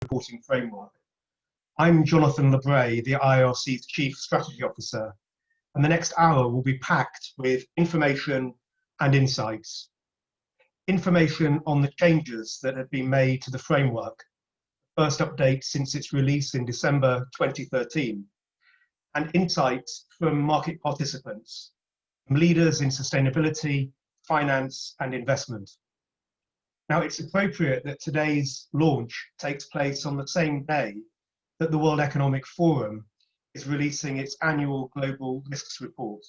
reporting framework. I'm Jonathan Lebray, the IIRC's Chief Strategy Officer, and the next hour will be packed with information and insights. Information on the changes that have been made to the framework, first update since its release in December 2013, and insights from market participants, from leaders in sustainability, finance, and investment. Now, it's appropriate that today's launch takes place on the same day that the World Economic Forum is releasing its annual Global Risks Report,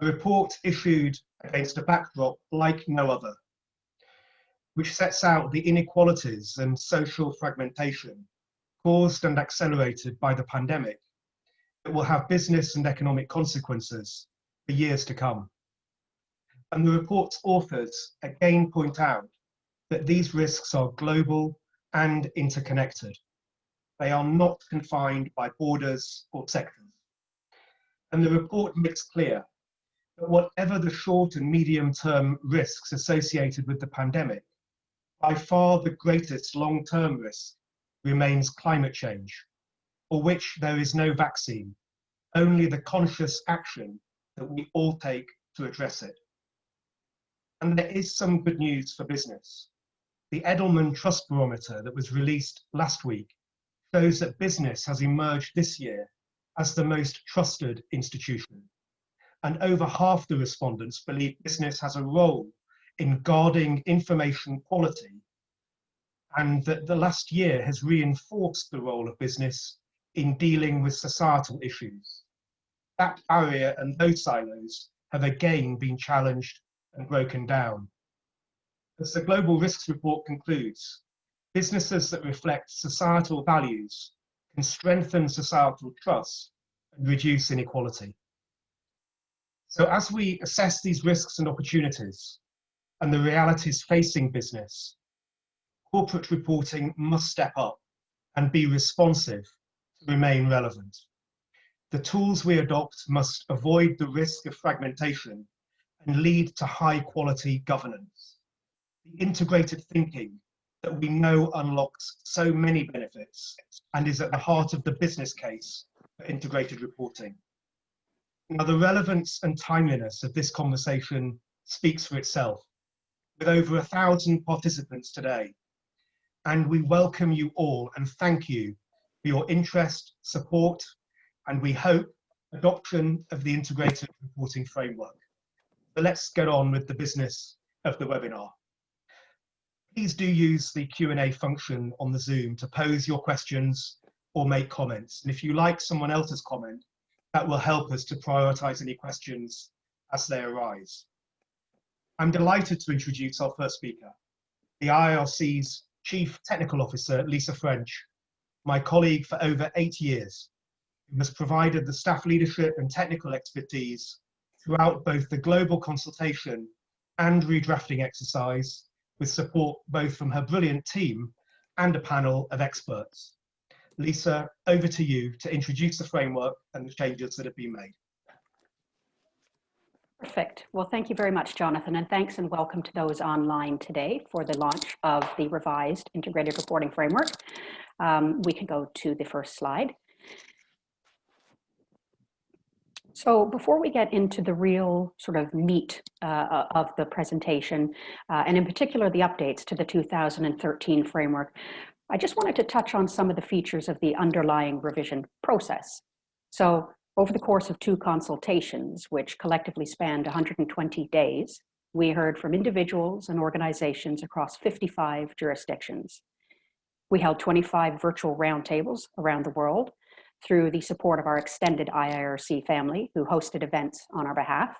a report issued against a backdrop like no other, which sets out the inequalities and social fragmentation caused and accelerated by the pandemic that will have business and economic consequences for years to come. And the report's authors again point out that these risks are global and interconnected. They are not confined by borders or sectors. And the report makes clear that whatever the short and medium-term risks associated with the pandemic, by far the greatest long-term risk remains climate change, for which there is no vaccine, only the conscious action that we all take to address it. And there is some good news for business. The Edelman Trust Barometer that was released last week shows that business has emerged this year as the most trusted institution. And over half the respondents believe business has a role in guarding information quality, and that the last year has reinforced the role of business in dealing with societal issues. That barrier and those silos have again been challenged and broken down. As the Global Risks Report concludes, businesses that reflect societal values can strengthen societal trust and reduce inequality. So as we assess these risks and opportunities and the realities facing business, corporate reporting must step up and be responsive to remain relevant. The tools we adopt must avoid the risk of fragmentation and lead to high quality governance. The integrated thinking that we know unlocks so many benefits and is at the heart of the business case for integrated reporting. Now, the relevance and timeliness of this conversation speaks for itself, with over 1,000 participants today. And we welcome you all and thank you for your interest, support, and we hope adoption of the integrated reporting framework. So let's get on with the business of the webinar. Please do use the Q&A function on the Zoom to pose your questions or make comments. And if you like someone else's comment, that will help us to prioritize any questions as they arise. I'm delighted to introduce our first speaker, the IIRC's Chief Technical Officer, Lisa French, my colleague for over 8 years, who has provided the staff leadership and technical expertise throughout both the global consultation and redrafting exercise, with support both from her brilliant team and a panel of experts. Lisa, over to you to introduce the framework and the changes that have been made. Perfect. Well, thank you very much, Jonathan, and thanks and welcome to those online today for the launch of the revised integrated reporting framework. We can go to the first slide. So before we get into the real sort of meat of the presentation, and in particular the updates to the 2013 framework, I just wanted to touch on some of the features of the underlying revision process. So over the course of 2 consultations, which collectively spanned 120 days, we heard from individuals and organizations across 55 jurisdictions. We held 25 virtual roundtables around the world through the support of our extended IIRC family, who hosted events on our behalf.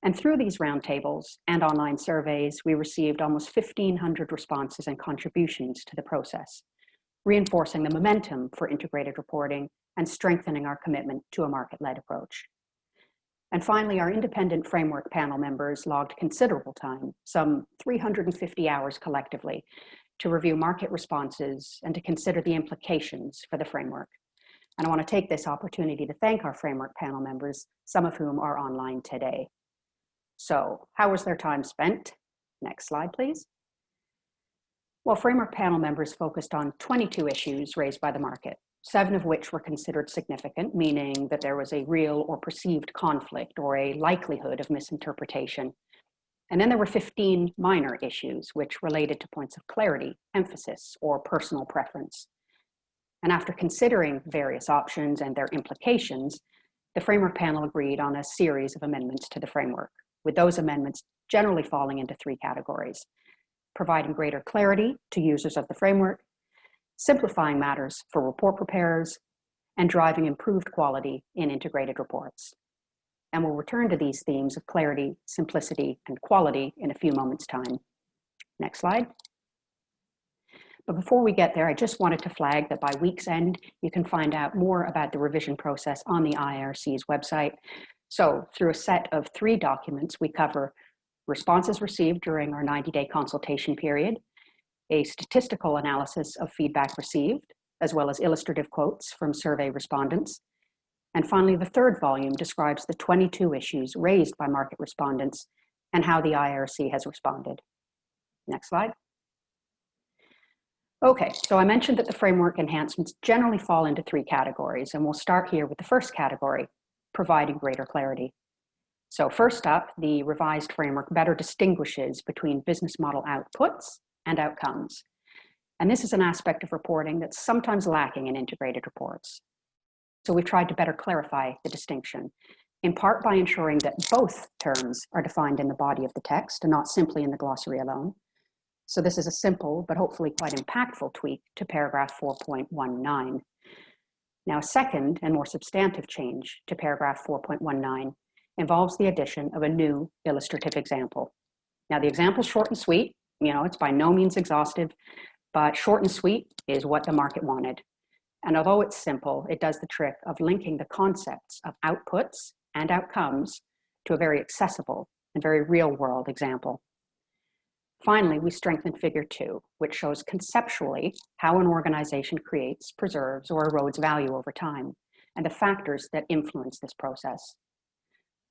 And through these roundtables and online surveys, we received almost 1,500 responses and contributions to the process, reinforcing the momentum for integrated reporting and strengthening our commitment to a market-led approach. And finally, our independent framework panel members logged considerable time, some 350 hours collectively, to review market responses and to consider the implications for the framework. And I want to take this opportunity to thank our framework panel members, some of whom are online today. So how was their time spent? Next slide, please. Well, framework panel members focused on 22 issues raised by the market, 7 of which were considered significant, meaning that there was a real or perceived conflict or a likelihood of misinterpretation. And then there were 15 minor issues, which related to points of clarity, emphasis, or personal preference. And after considering various options and their implications, the framework panel agreed on a series of amendments to the framework, with those amendments generally falling into 3 categories: providing greater clarity to users of the framework, simplifying matters for report preparers, and driving improved quality in integrated reports. And we'll return to these themes of clarity, simplicity, and quality in a few moments' time. Next slide. But before we get there, I just wanted to flag that by week's end, you can find out more about the revision process on the IIRC's website. So through a set of 3 documents, we cover responses received during our 90-day consultation period, a statistical analysis of feedback received, as well as illustrative quotes from survey respondents. And finally, the 3rd volume describes the 22 issues raised by market respondents and how the IIRC has responded. Next slide. Okay, so I mentioned that the framework enhancements generally fall into 3 categories, and we'll start here with the first category, providing greater clarity. So first up, the revised framework better distinguishes between business model outputs and outcomes. And this is an aspect of reporting that's sometimes lacking in integrated reports. So we've tried to better clarify the distinction, in part by ensuring that both terms are defined in the body of the text and not simply in the glossary alone. So this is a simple, but hopefully quite impactful tweak to paragraph 4.19. Now, a second and more substantive change to paragraph 4.19 involves the addition of a new illustrative example. Now, the example is short and sweet. It's by no means exhaustive, but short and sweet is what the market wanted. And although it's simple, it does the trick of linking the concepts of outputs and outcomes to a very accessible and very real-world example. Finally, we strengthen figure 2, which shows conceptually how an organization creates, preserves, or erodes value over time, and the factors that influence this process.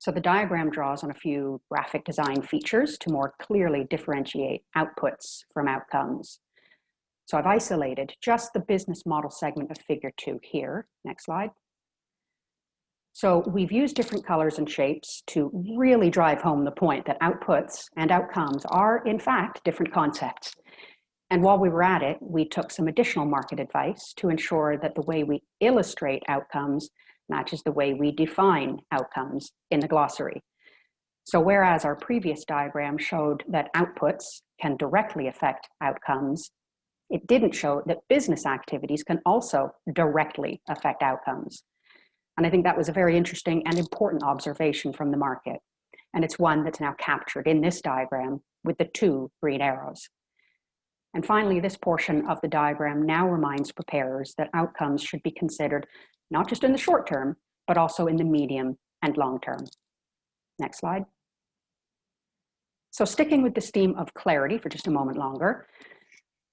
So the diagram draws on a few graphic design features to more clearly differentiate outputs from outcomes. So I've isolated just the business model segment of figure 2 here. Next slide. So we've used different colors and shapes to really drive home the point that outputs and outcomes are, in fact, different concepts. And while we were at it, we took some additional market advice to ensure that the way we illustrate outcomes matches the way we define outcomes in the glossary. So whereas our previous diagram showed that outputs can directly affect outcomes, it didn't show that business activities can also directly affect outcomes. And I think that was a very interesting and important observation from the market. And it's one that's now captured in this diagram with the 2 green arrows. And finally, this portion of the diagram now reminds preparers that outcomes should be considered not just in the short term, but also in the medium and long term. Next slide. So sticking with this theme of clarity for just a moment longer,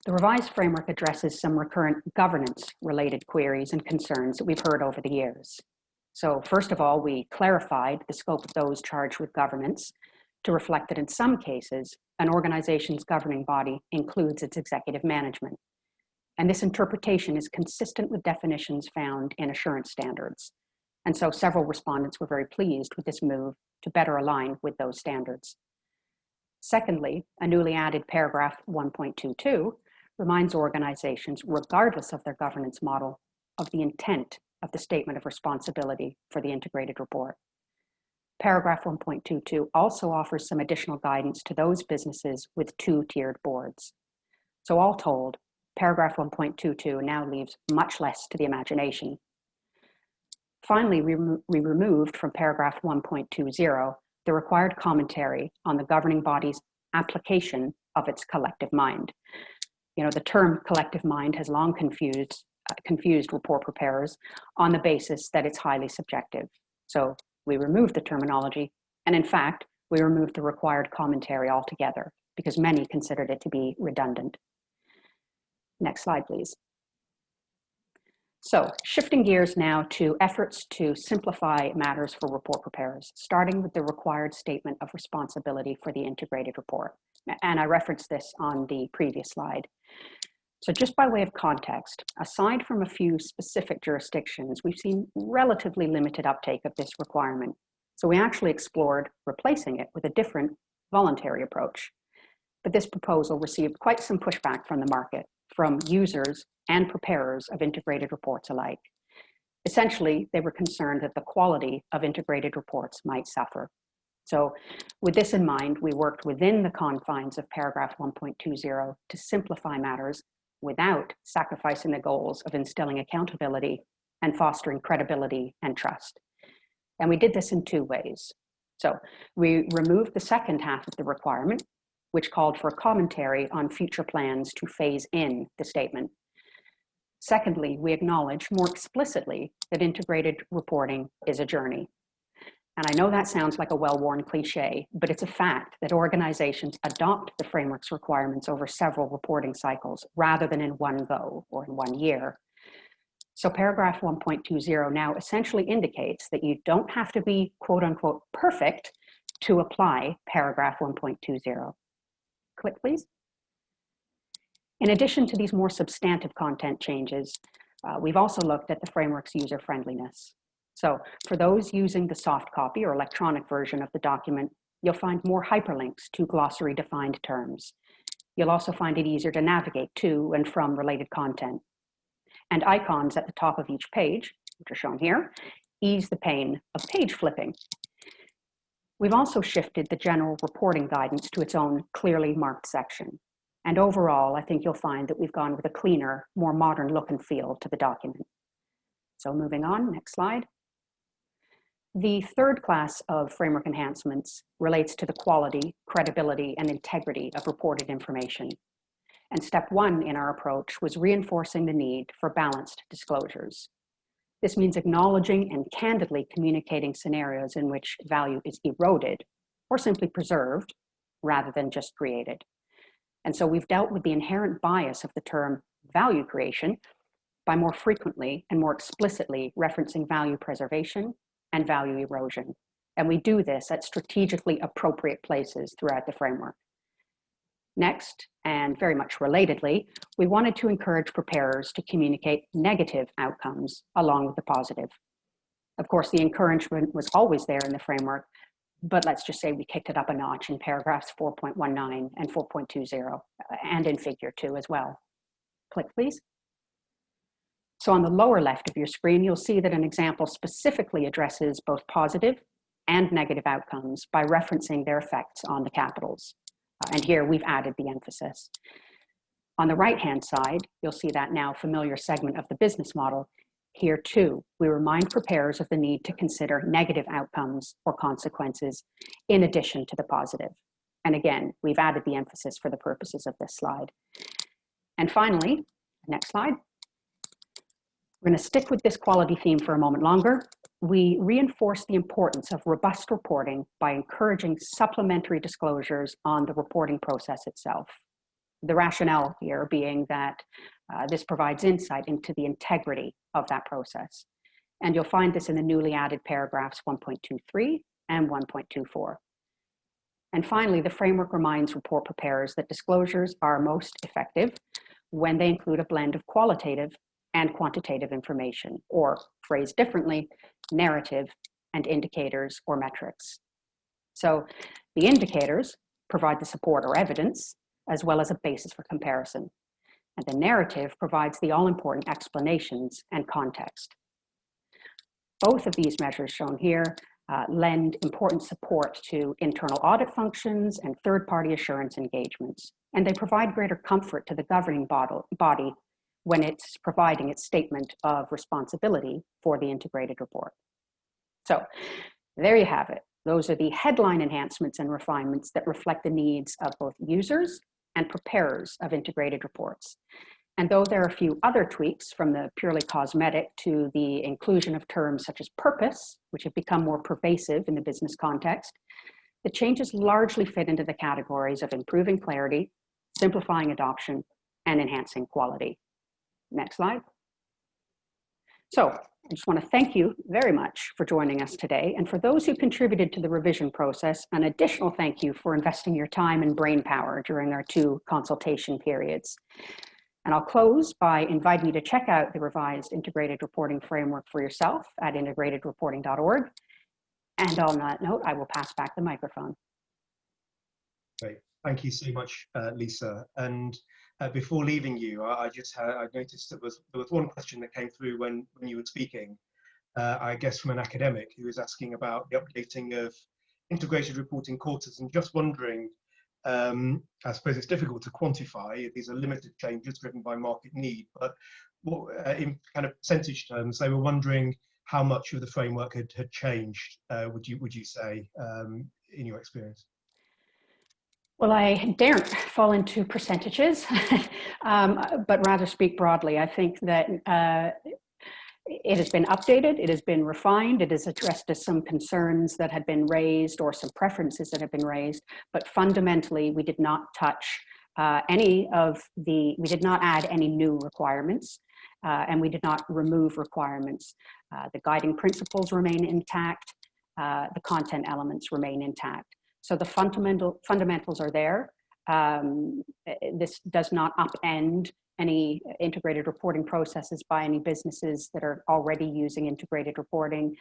the revised framework addresses some recurrent governance-related queries and concerns that we've heard over the years. So first of all, we clarified the scope of those charged with governance to reflect that in some cases, an organization's governing body includes its executive management. And this interpretation is consistent with definitions found in assurance standards. And so several respondents were very pleased with this move to better align with those standards. Secondly, a newly added paragraph 1.22 reminds organizations, regardless of their governance model, of the intent of the statement of responsibility for the integrated report. Paragraph 1.22 also offers some additional guidance to those businesses with 2-tiered boards. So all told, paragraph 1.22 now leaves much less to the imagination. Finally, we removed from paragraph 1.20 the required commentary on the governing body's application of its collective mind. The term collective mind has long confused report preparers on the basis that it's highly subjective. So we removed the terminology, and in fact, we removed the required commentary altogether because many considered it to be redundant. Next slide, please. So shifting gears now to efforts to simplify matters for report preparers, starting with the required statement of responsibility for the integrated report. And I referenced this on the previous slide. So just by way of context, aside from a few specific jurisdictions, we've seen relatively limited uptake of this requirement. So we actually explored replacing it with a different voluntary approach. But this proposal received quite some pushback from the market, from users and preparers of integrated reports alike. Essentially, they were concerned that the quality of integrated reports might suffer. So with this in mind, we worked within the confines of paragraph 1.20 to simplify matters without sacrificing the goals of instilling accountability and fostering credibility and trust. And we did this in two ways. So we removed the second half of the requirement, which called for a commentary on future plans to phase in the statement. Secondly, we acknowledge more explicitly that integrated reporting is a journey. And I know that sounds like a well-worn cliche, but it's a fact that organizations adopt the framework's requirements over several reporting cycles rather than in one go or in 1 year. So paragraph 1.20 now essentially indicates that you don't have to be quote unquote perfect to apply paragraph 1.20. Click, please. In addition to these more substantive content changes, we've also looked at the framework's user-friendliness. So for those using the soft copy or electronic version of the document, you'll find more hyperlinks to glossary-defined terms. You'll also find it easier to navigate to and from related content. And icons at the top of each page, which are shown here, ease the pain of page flipping. We've also shifted the general reporting guidance to its own clearly marked section. And overall, I think you'll find that we've gone with a cleaner, more modern look and feel to the document. So moving on, next slide. The third class of framework enhancements relates to the quality, credibility, and integrity of reported information. And step one in our approach was reinforcing the need for balanced disclosures. This means acknowledging and candidly communicating scenarios in which value is eroded or simply preserved rather than just created. And so we've dealt with the inherent bias of the term value creation by more frequently and more explicitly referencing value preservation and value erosion. And we do this at strategically appropriate places throughout the framework. Next, and very much relatedly, we wanted to encourage preparers to communicate negative outcomes along with the positive. Of course, the encouragement was always there in the framework, but let's just say we kicked it up a notch in paragraphs 4.19 and 4.20, and in figure 2 as well. Click, please. So on the lower left of your screen, you'll see that an example specifically addresses both positive and negative outcomes by referencing their effects on the capitals. And here we've added the emphasis. On the right-hand side, you'll see that now familiar segment of the business model. Here too, we remind preparers of the need to consider negative outcomes or consequences in addition to the positive. And again, we've added the emphasis for the purposes of this slide. And finally, next slide. We're going to stick with this quality theme for a moment longer. We reinforce the importance of robust reporting by encouraging supplementary disclosures on the reporting process itself. The rationale here being that this provides insight into the integrity of that process. And you'll find this in the newly added paragraphs 1.23 and 1.24. And finally, the framework reminds report preparers that disclosures are most effective when they include a blend of qualitative and quantitative information, or phrased differently, narrative and indicators or metrics. So the indicators provide the support or evidence, as well as a basis for comparison. And the narrative provides the all-important explanations and context. Both of these measures shown here lend important support to internal audit functions and third-party assurance engagements. And they provide greater comfort to the governing body when it's providing its statement of responsibility for the integrated report. So there you have it. Those are the headline enhancements and refinements that reflect the needs of both users and preparers of integrated reports. And though there are a few other tweaks, from the purely cosmetic to the inclusion of terms such as purpose, which have become more pervasive in the business context, the changes largely fit into the categories of improving clarity, simplifying adoption, and enhancing quality. Next slide. So I just want to thank you very much for joining us today. And for those who contributed to the revision process, an additional thank you for investing your time and brain power during our 2 consultation periods. And I'll close by inviting you to check out the revised integrated reporting framework for yourself at integratedreporting.org. And on that note, I will pass back the microphone. Great. Thank you so much, Lisa. And before leaving you, I noticed there was one question that came through when you were speaking, I guess from an academic who was asking about the updating of integrated reporting quarters, and just wondering, I suppose it's difficult to quantify. These are limited changes driven by market need, but what, in kind of percentage terms, they were wondering how much of the framework had changed, would you say, in your experience? Well, I daren't fall into percentages, but rather speak broadly. I think that it has been updated, it has been refined, it has addressed some concerns that had been raised or some preferences that have been raised, but fundamentally we did not touch we did not add any new requirements, and we did not remove requirements. The guiding principles remain intact, the content elements remain intact. So the fundamentals are there. This does not upend any integrated reporting processes by any businesses that are already using integrated reporting.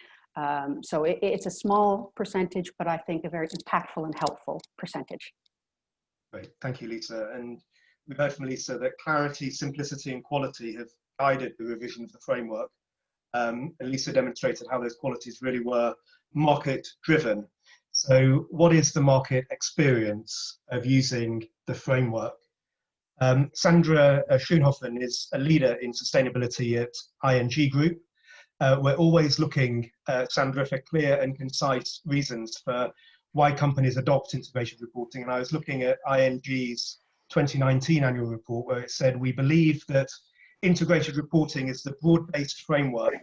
So it's a small percentage, but I think a very impactful and helpful percentage. Great, thank you, Lisa. And we heard from Lisa that clarity, simplicity, and quality have guided the revision of the framework. And Lisa demonstrated how those qualities really were market-driven. So what is the market experience of using the framework? Sandra Schoenhofen is a leader in sustainability at ING Group. We're always looking, Sandra, for clear and concise reasons for why companies adopt integrated reporting. And I was looking at ING's 2019 annual report where it said, we believe that integrated reporting is the broad-based framework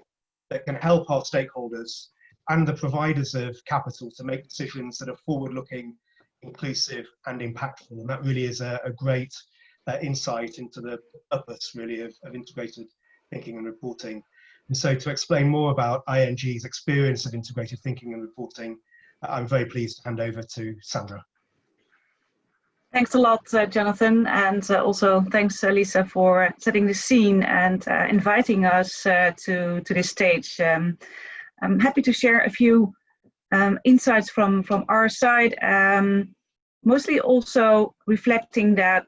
that can help our stakeholders and the providers of capital to make decisions that are forward-looking, inclusive, and impactful. And that really is a great insight into the purpose, really, of integrated thinking and reporting. And so to explain more about ING's experience of integrated thinking and reporting, I'm very pleased to hand over to Sandra. Thanks a lot, Jonathan, and also thanks, Lisa, for setting the scene and inviting us to this stage. I'm happy to share a few insights from our side, mostly also reflecting that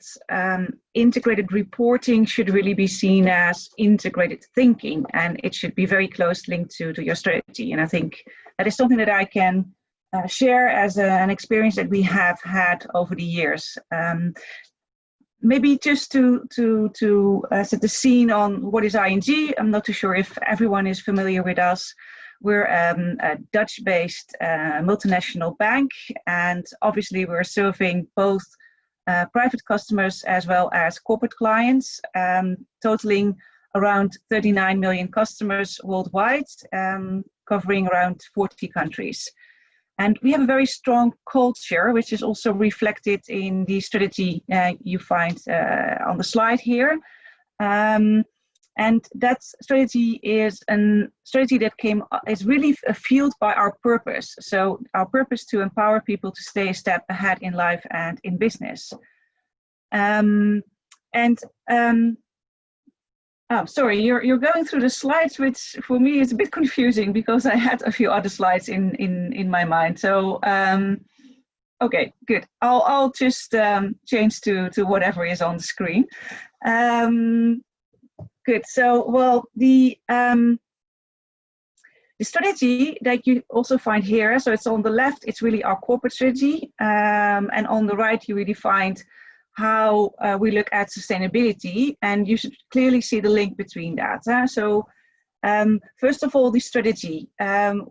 integrated reporting should really be seen as integrated thinking, and it should be very close linked to your strategy. And I think that is something that I can share as an experience that we have had over the years. Maybe just to set the scene on what is ING, I'm not too sure if everyone is familiar with us. We're a Dutch-based multinational bank, and obviously we're serving both private customers as well as corporate clients, totaling around 39 million customers worldwide, covering around 40 countries. And we have a very strong culture, which is also reflected in the strategy you find on the slide here. And that strategy is a strategy that is really fueled by our purpose. So our purpose to empower people to stay a step ahead in life and in business. Oh, sorry, you're going through the slides, which for me is a bit confusing because I had a few other slides in my mind. So okay, good. I'll just change to whatever is on the screen. Good. So, well, the strategy that you also find here, so it's on the left, it's really our corporate strategy. And on the right, you really find how we look at sustainability. And you should clearly see the link between that. So, first of all, the strategy,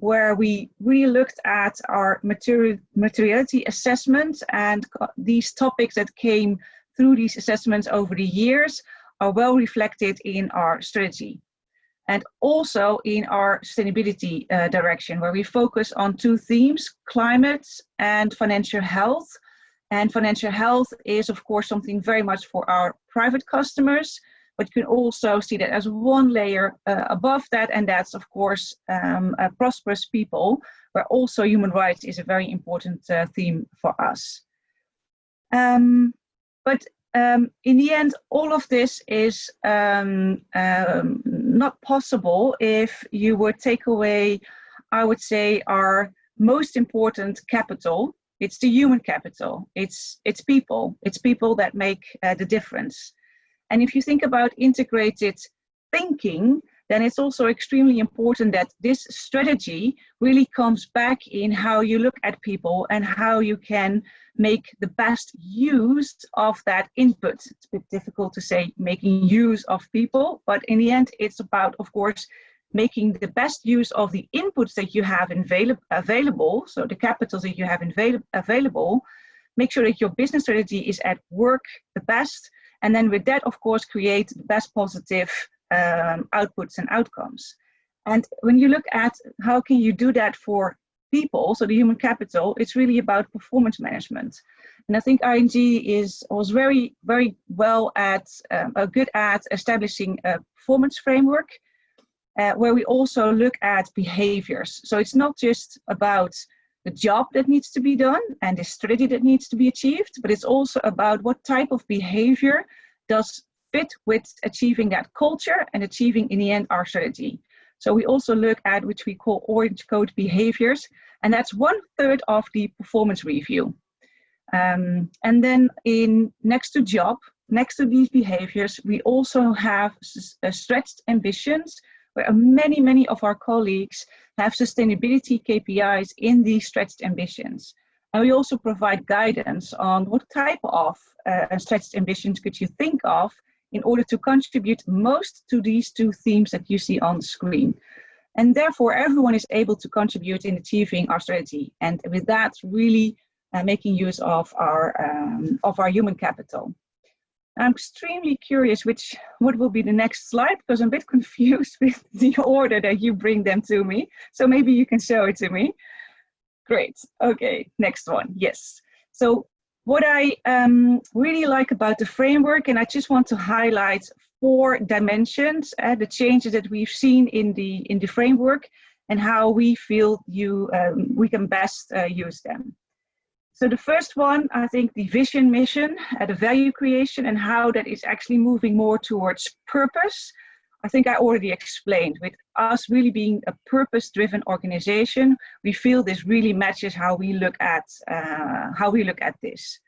where we really looked at our materiality assessment, and these topics that came through these assessments over the years are well reflected in our strategy, and also in our sustainability direction, where we focus on 2 themes: climate and financial health. And financial health is, of course, something very much for our private customers, but you can also see that as one layer above that, and that's of course prosperous people, where also human rights is a very important theme for us. But in the end, all of this is not possible if you would take away, I would say, our most important capital. It's the human capital. It's people. It's people that make the difference. And if you think about integrated thinking, then it's also extremely important that this strategy really comes back in how you look at people and how you can make the best use of that input. It's a bit difficult to say making use of people, but in the end, it's about, of course, making the best use of the inputs that you have available, so the capitals that you have available, make sure that your business strategy is at work the best, and then with that, of course, create the best positive outputs and outcomes. And when you look at how can you do that for people, so the human capital, it's really about performance management. And I think ING was very, very well at, good at establishing a performance framework, where we also look at behaviors. So it's not just about the job that needs to be done and the strategy that needs to be achieved, but it's also about what type of behavior does fit with achieving that culture and achieving, in the end, our strategy. So we also look at which we call orange code behaviors, and that's 1/3 of the performance review. And then next to job, next to these behaviors, we also have stretched ambitions, where many of our colleagues have sustainability KPIs in these stretched ambitions. And we also provide guidance on what type of stretched ambitions could you think of in order to contribute most to these two themes that you see on the screen. And therefore, everyone is able to contribute in achieving our strategy. And with that, really making use of our human capital. I'm extremely curious what will be the next slide, because I'm a bit confused with the order that you bring them to me. So maybe you can show it to me. Great. Okay, next one. Yes. So what I really like about the framework, and I just want to highlight 4 dimensions, the changes that we've seen in the framework, and how we feel we can best use them. So the first one, I think the vision, mission, the value creation, and how that is actually moving more towards purpose. I think I already explained, with us really being a purpose-driven organization, we feel this really matches how we look at this.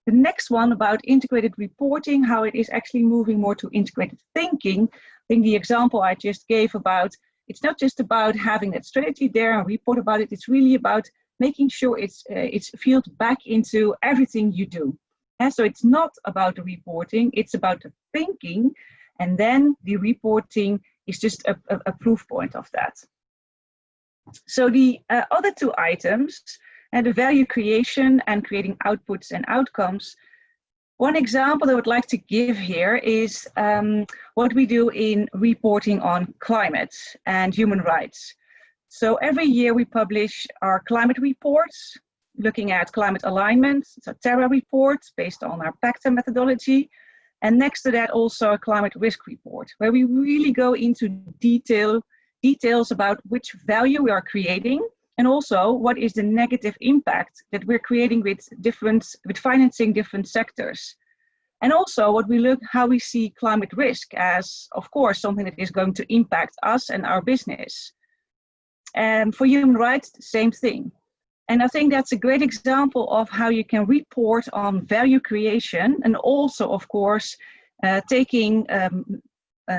The next one about integrated reporting, how it is actually moving more to integrated thinking. I think the example I just gave about, it's not just about having that strategy there and report about it, it's really about making sure it's fueled back into everything you do. And so it's not about the reporting, it's about the thinking, and then the reporting is just a proof point of that. So the other 2 items, and the value creation and creating outputs and outcomes. One example I would like to give here is what we do in reporting on climate and human rights. So every year we publish our climate reports, looking at climate alignment. It's a Terra report based on our PACTA methodology. And next to that also a climate risk report, where we really go into details about which value we are creating, and also what is the negative impact that we're creating with financing different sectors. And also how we see climate risk as, of course, something that is going to impact us and our business. And for human rights, same thing. And I think that's a great example of how you can report on value creation, and also, of course, taking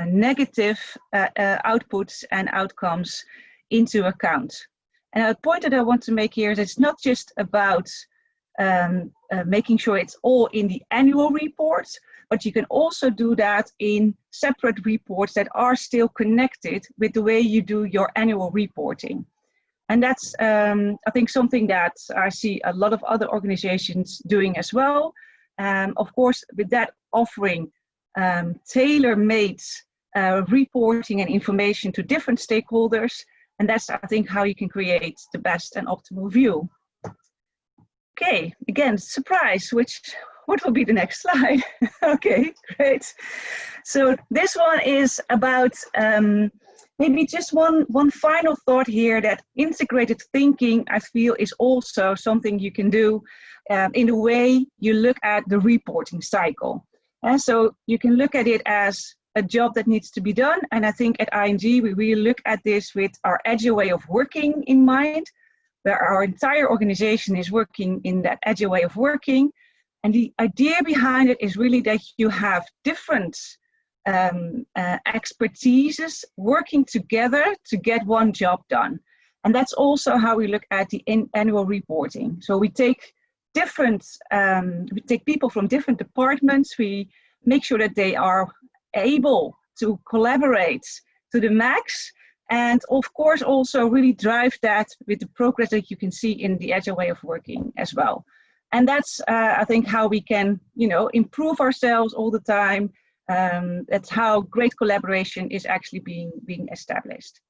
negative outputs and outcomes into account. And a point that I want to make here is it's not just about making sure it's all in the annual reports, but you can also do that in separate reports that are still connected with the way you do your annual reporting. And that's, I think, something that I see a lot of other organizations doing as well. Of course, with that offering tailor-made reporting and information to different stakeholders. And that's, I think, how you can create the best and optimal view. Okay, again, surprise, what will be the next slide? Okay, great. So this one is about maybe just one final thought here, that integrated thinking, I feel, is also something you can do in the way you look at the reporting cycle. And so you can look at it as a job that needs to be done. And I think at ING, we really look at this with our agile way of working in mind, where our entire organization is working in that agile way of working. And the idea behind it is really that you have different expertises working together to get one job done. And that's also how we look at the annual reporting. So we take people from different departments, we make sure that they are able to collaborate to the max, and of course also really drive that with the progress that you can see in the agile way of working as well. And that's I think how we can, you know, improve ourselves all the time. That's how great collaboration is actually being established.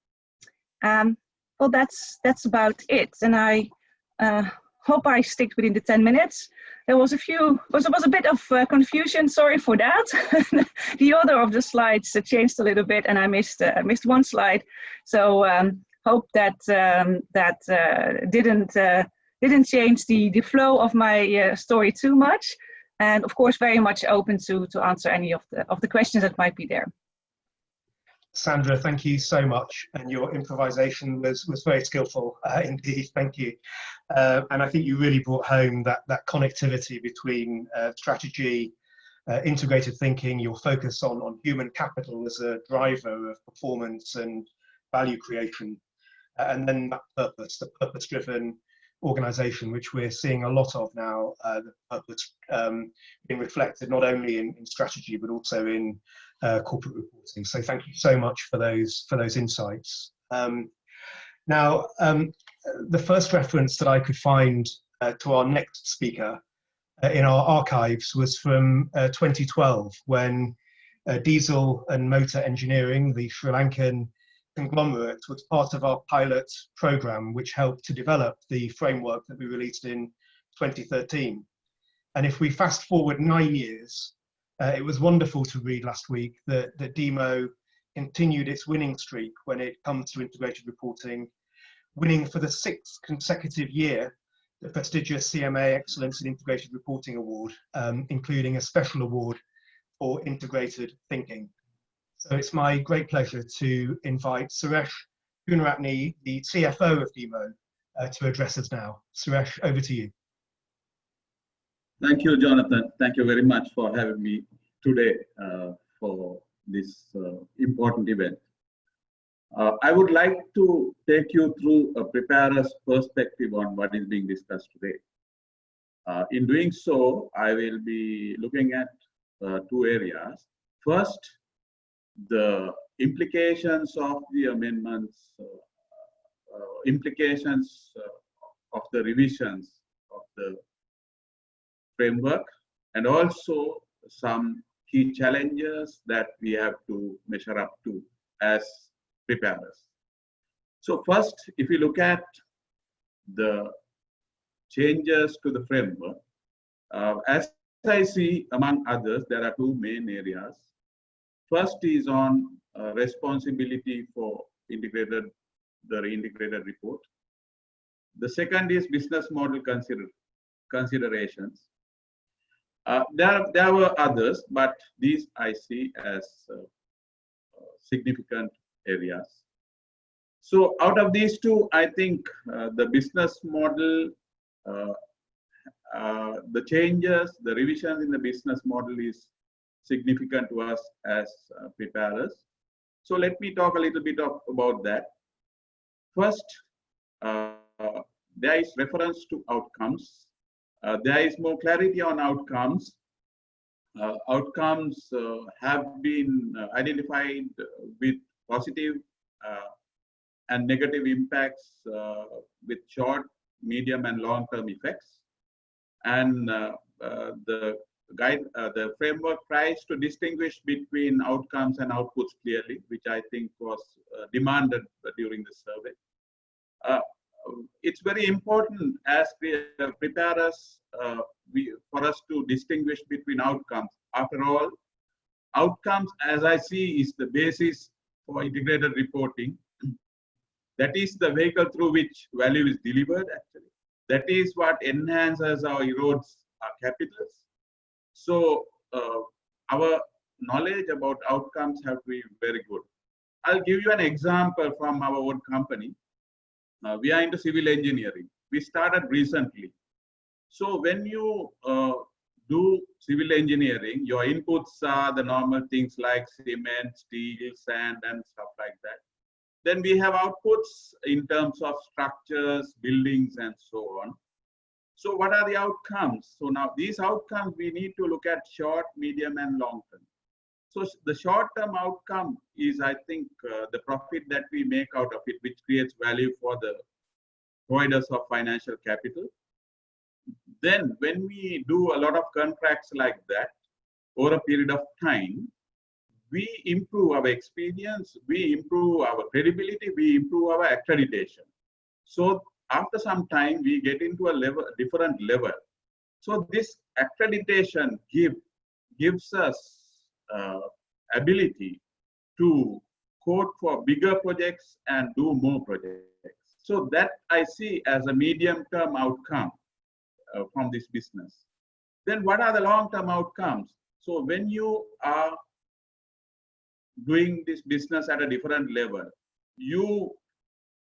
Well, that's about it, and I hope I stick within the 10 minutes. There was a bit of confusion. Sorry for that. The order of the slides changed a little bit, and I missed one slide. So hope that didn't change the flow of my story too much. And of course, very much open to answer any of the questions that might be there. Sandra, thank you so much, and your improvisation was very skillful indeed. Thank you, and I think you really brought home that connectivity between strategy, integrated thinking, your focus on human capital as a driver of performance and value creation, and then that purpose, the purpose-driven organisation, which we're seeing a lot of now, the purpose being reflected not only in strategy but also in corporate reporting. So thank you so much for those insights. Now, the first reference that I could find to our next speaker in our archives was from 2012, when Diesel and Motor Engineering, the Sri Lankan conglomerate, was part of our pilot program, which helped to develop the framework that we released in 2013. And if we fast forward 9 years, it was wonderful to read last week that DEMO continued its winning streak when it comes to integrated reporting, winning for the 6th consecutive year the prestigious CMA Excellence in Integrated Reporting Award, including a special award for integrated thinking. So it's my great pleasure to invite Suresh Gunaratne, the CFO of DEMO, to address us now. Suresh, over to you. Thank you, Jonathan. Thank you very much for having me today for this important event. I would like to take you through a preparer's perspective on what is being discussed today. In doing so, I will be looking at 2 areas. First, the implications of the amendments, implications of the revisions of the framework, and also some key challenges that we have to measure up to as preparers. So first, if we look at the changes to the framework, as I see, among others, there are 2 main areas. First is on responsibility for the integrated report. The second is business model considerations. There were others, but these I see as significant areas. So out of these 2, I think the business model, the changes, the revisions in the business model is significant to us as preparers. So let me talk a little bit about that. First, there is reference to outcomes. There is more clarity on outcomes. Outcomes have been identified with positive and negative impacts with short, medium, and long-term effects. And the framework tries to distinguish between outcomes and outputs clearly, which I think was demanded during the survey. it's very important as we prepare us for us to distinguish between outcomes. After all, outcomes, as I see, is the basis for integrated reporting. That is the vehicle through which value is delivered, actually. That is what enhances or erodes our capitals. So our knowledge about outcomes have to be very good. I'll give you an example from our own company. We are into civil engineering. We started recently. So when you do civil engineering, your inputs are the normal things like cement, steel, sand, and stuff like that. Then we have outputs in terms of structures, buildings, and so on. So what are the outcomes? So now these outcomes, we need to look at short, medium, and long term. So the short-term outcome is, I think, the profit that we make out of it, which creates value for the providers of financial capital. Then when we do a lot of contracts like that over a period of time, we improve our experience, we improve our credibility, we improve our accreditation. So after some time, we get into a different level. So this accreditation gives us ability to quote for bigger projects and do more projects. So that I see as a medium-term outcome from this business. Then what are the long-term outcomes? So when you are doing this business at a different level, you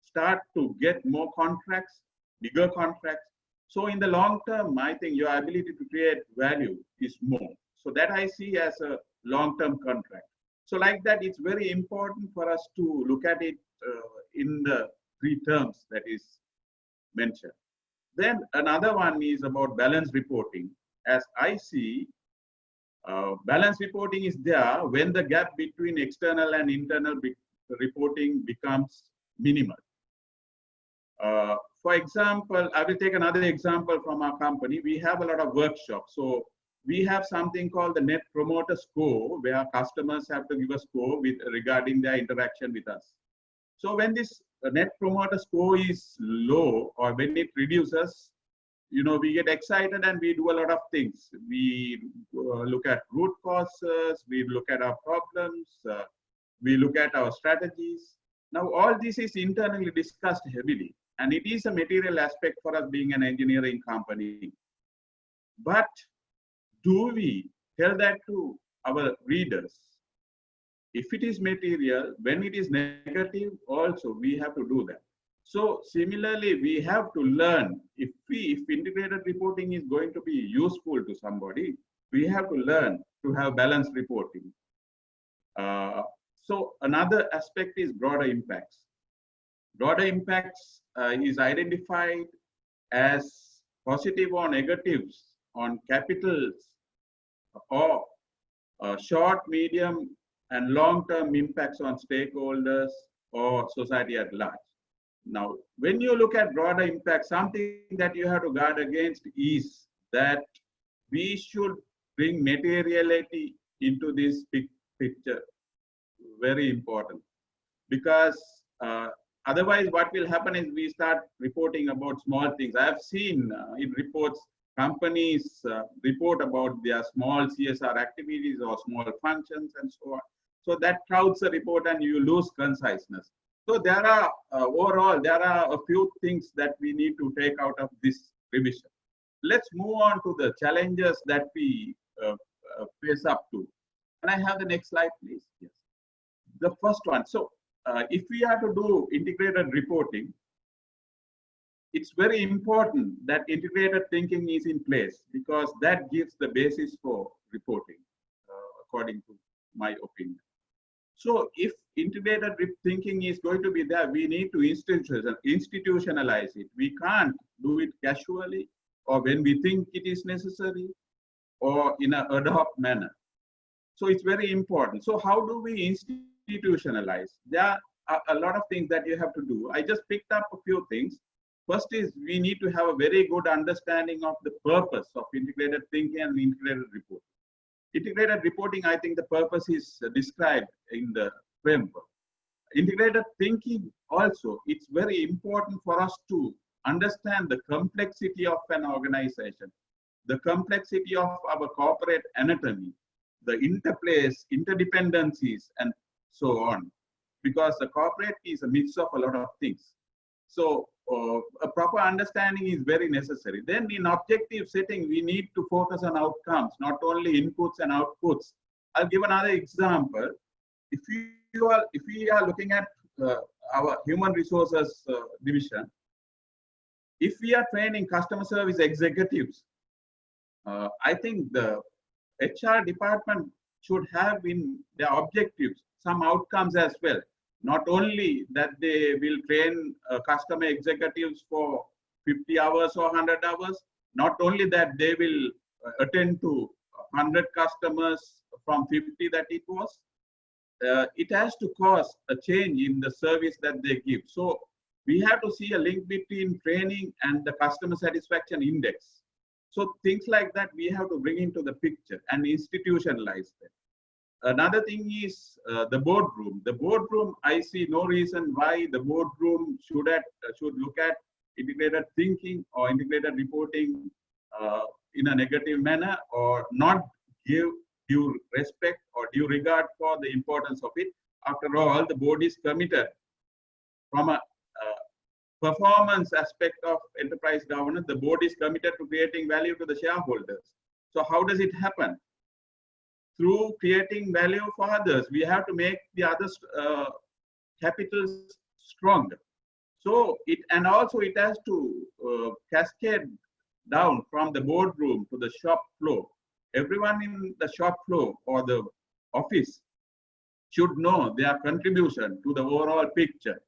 start to get more contracts, bigger contracts. So in the long term, I think your ability to create value is more. So that I see as a long-term contract. So like that, it's very important for us to look at it in the three terms that is mentioned. Then another one is about balance reporting. As I see, balance reporting is there when the gap between external and internal reporting becomes minimal. For example, I will take another example from our company. We have a lot of workshops. So we have something called the Net Promoter Score, where customers have to give a score regarding their interaction with us. So when this Net Promoter Score is low, or when it reduces, we get excited and we do a lot of things. We look at root causes, we look at our problems, we look at our strategies. Now, all this is internally discussed heavily, and it is a material aspect for us being an engineering company. But do we tell that to our readers? If it is material, when it is negative, also we have to do that. So similarly, we have to learn, if integrated reporting is going to be useful to somebody, we have to learn to have balanced reporting. So another aspect is broader impacts. Broader impacts is identified as positive or negatives on capitals or short, medium, and long-term impacts on stakeholders or society at large. Now, when you look at broader impact, something that you have to guard against is that we should bring materiality into this big picture. Very important. Because otherwise what will happen is we start reporting about small things. I have seen in reports, companies report about their small CSR activities or small functions and so on. So that crowds the report and you lose conciseness. So there are, overall, there are a few things that we need to take out of this revision. Let's move on to the challenges that we face up to. Can I have the next slide, please? Yes. The first one. So if we are to do integrated reporting, it's very important that integrated thinking is in place, because that gives the basis for reporting, according to my opinion. So if integrated thinking is going to be there, we need to institutionalize it. We can't do it casually or when we think it is necessary or in an ad hoc manner. So it's very important. So how do we institutionalize? There are a lot of things that you have to do. I just picked up a few things. First is we need to have a very good understanding of the purpose of integrated thinking and integrated reporting. Integrated reporting, I think the purpose is described in the framework. integrated thinking also, it's very important for us to understand the complexity of an organization, the complexity of our corporate anatomy, the interplays, interdependencies, and so on. Because the corporate is a mix of a lot of things. So a proper understanding is very necessary. Then in objective setting, we need to focus on outcomes, not only inputs and outputs. I'll give another example. If we are looking at our human resources division, if we are training customer service executives, I think the HR department should have in their objectives some outcomes as well. Not only that they will train customer executives for 50 hours or 100 hours, not only that they will attend to 100 customers from 50 that it was, it has to cause a change in the service that they give. So we have to see a link between training and the customer satisfaction index. So things like that we have to bring into the picture and institutionalize them. Another thing is the boardroom. The boardroom, I see no reason why the boardroom should look at integrated thinking or integrated reporting in a negative manner, or not give due respect or due regard for the importance of it. After all, the board is committed from a performance aspect of enterprise governance. The board is committed to creating value to the shareholders. So how does it happen? Through creating value for others. We have to make the others' capitals stronger. So it has to cascade down from the boardroom to the shop floor. Everyone in the shop floor or the office should know their contribution to the overall picture.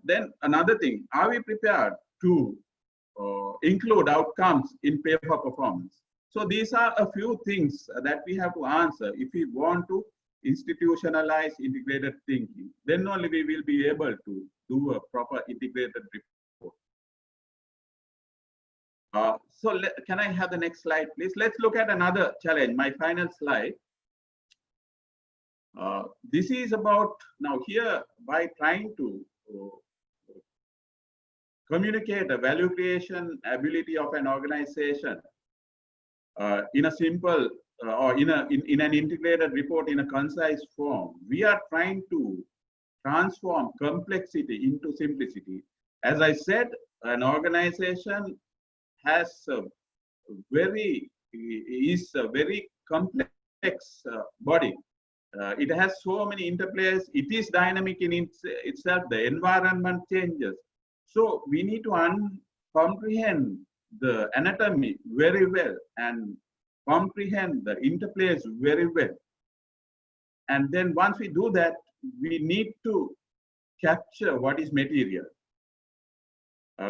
Then another thing, are we prepared to include outcomes in pay for performance? So these are a few things that we have to answer if we want to institutionalize integrated thinking. Then only we will be able to do a proper integrated report. Can I have the next slide, please? Let's look at another challenge, my final slide. This is about, now here, by trying to communicate a value creation ability of an organization in a simple or in an integrated report in a concise form, we are trying to transform complexity into simplicity. As I said, an organization has a very complex body. It has so many interplays. It is dynamic in itself. The environment changes. So we need to comprehend the anatomy very well and comprehend the interplays very well. And then once we do that, we need to capture what is material.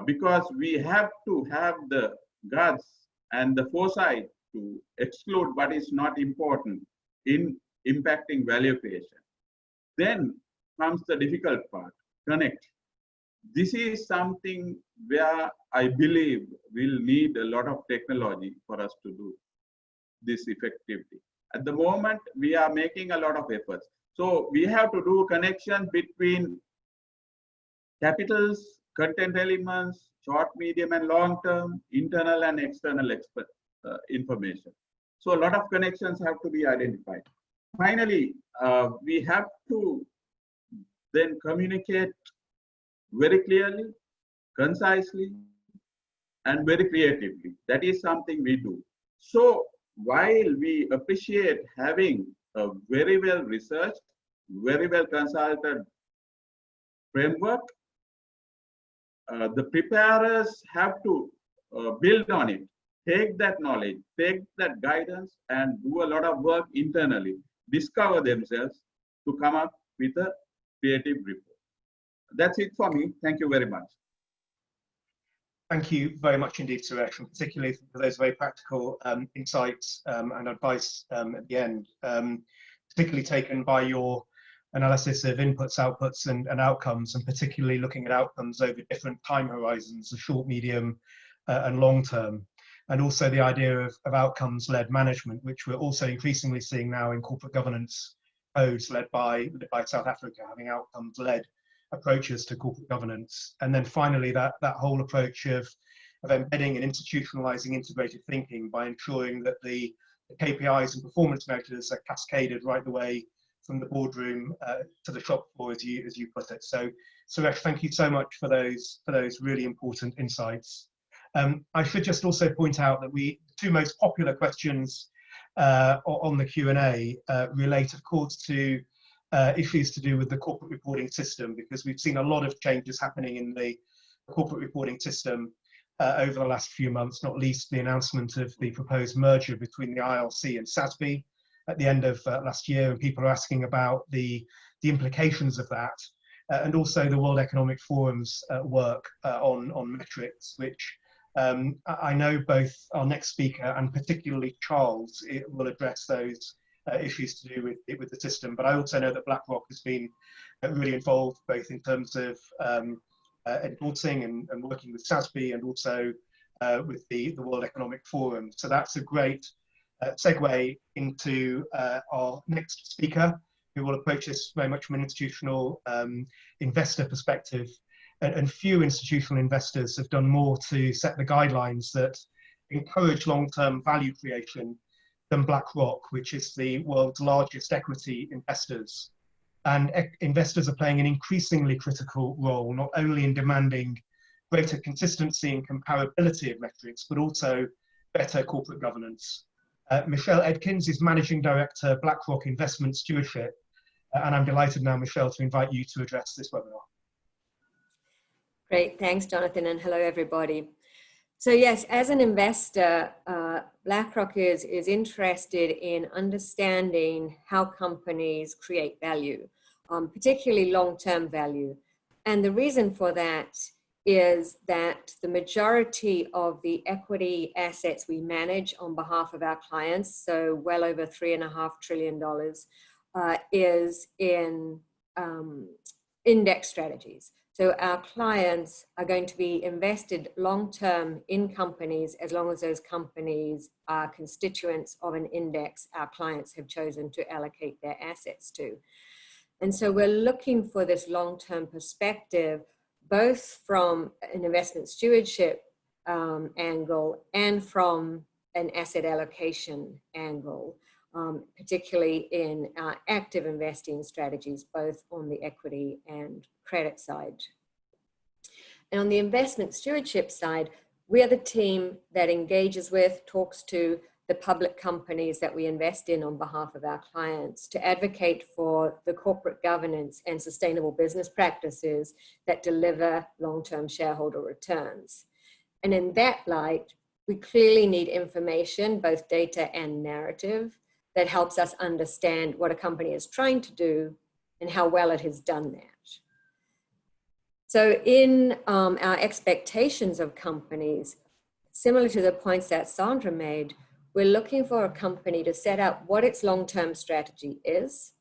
Because we have to have the guts and the foresight to exclude what is not important in impacting value creation. Then comes the difficult part, connect. This is something where I believe we'll need a lot of technology for us to do this effectively. At the moment, we are making a lot of efforts. So we have to do connection between capitals, content elements, short, medium, and long term, internal and external information. So a lot of connections have to be identified. Finally, we have to then communicate very clearly, concisely, and very creatively. That is something we do. So while we appreciate having a very well researched, very well consulted framework, the preparers have to build on it, take that knowledge, take that guidance, and do a lot of work internally, discover themselves to come up with a creative report. That's it for me. Thank you very much. Thank you very much indeed, Suresh, and particularly for those very practical insights and advice at the end, particularly taken by your analysis of inputs, outputs, and outcomes, and particularly looking at outcomes over different time horizons, the short, medium, and long term. And also the idea of outcomes-led management, which we're also increasingly seeing now in corporate governance codes led by South Africa, having outcomes-led approaches to corporate governance. And then finally, that whole approach of embedding and institutionalizing integrated thinking by ensuring that the KPIs and performance measures are cascaded right the way from the boardroom to the shop floor, as you put it. So, Suresh, thank you so much for those really important insights. I should just also point out that the two most popular questions on the Q&A relate, of course, to issues to do with the corporate reporting system, because we've seen a lot of changes happening in the corporate reporting system over the last few months, not least the announcement of the proposed merger between the IIRC and SASB at the end of last year, and people are asking about the implications of that, and also the World Economic Forum's work on metrics, which I know both our next speaker and particularly Charles will address those issues to do with the system. But I also know that BlackRock has been really involved both in terms of endorsing and working with SASB, and also with the World Economic Forum. So that's a great segue into our next speaker, who will approach this very much from an institutional investor perspective. And few institutional investors have done more to set the guidelines that encourage long-term value creation than BlackRock, which is the world's largest equity investors. And investors are playing an increasingly critical role, not only in demanding greater consistency and comparability of metrics, but also better corporate governance. Michelle Edkins is Managing Director, BlackRock Investment Stewardship. And I'm delighted now, Michelle, to invite you to address this webinar. Great, thanks, Jonathan, and hello, everybody. So yes, as an investor, BlackRock is interested in understanding how companies create value, particularly long-term value. And the reason for that is that the majority of the equity assets we manage on behalf of our clients, so well over $3.5 trillion, is in index strategies. So our clients are going to be invested long-term in companies as long as those companies are constituents of an index our clients have chosen to allocate their assets to. And so we're looking for this long-term perspective, both from an investment stewardship angle and from an asset allocation angle, particularly in active investing strategies, both on the equity and credit side. And on the investment stewardship side, we are the team that engages with, talks to the public companies that we invest in on behalf of our clients to advocate for the corporate governance and sustainable business practices that deliver long-term shareholder returns. And in that light, we clearly need information, both data and narrative, that helps us understand what a company is trying to do and how well it has done that. So in our expectations of companies, similar to the points that Sandra made, we're looking for a company to set out what its long-term strategy is,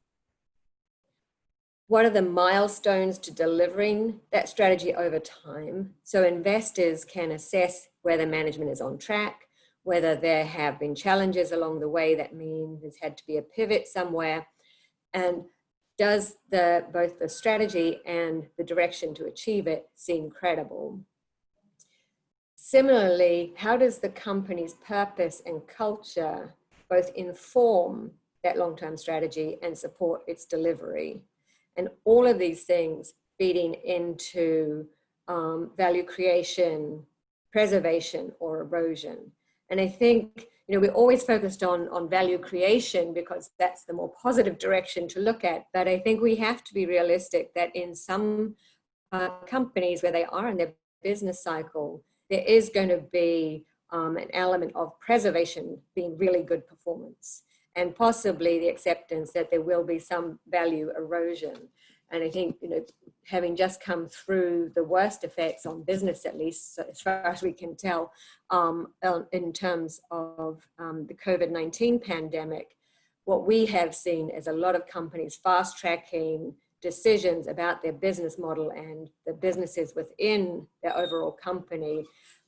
what are the milestones to delivering that strategy over time, so investors can assess whether management is on track, whether there have been challenges along the way that mean there's had to be a pivot somewhere, and does both the strategy and the direction to achieve it seem credible? Similarly, how does the company's purpose and culture both inform that long-term strategy and support its delivery? And all of these things feeding into value creation, preservation, or erosion. And I think, we're always focused on value creation because that's the more positive direction to look at. But I think we have to be realistic that in some companies where they are in their business cycle, there is going to be an element of preservation being really good performance, and possibly the acceptance that there will be some value erosion. And I think, having just come through the worst effects on business, at least as far as we can tell, in terms of the COVID-19 pandemic, what we have seen is a lot of companies fast-tracking decisions about their business model and the businesses within their overall company,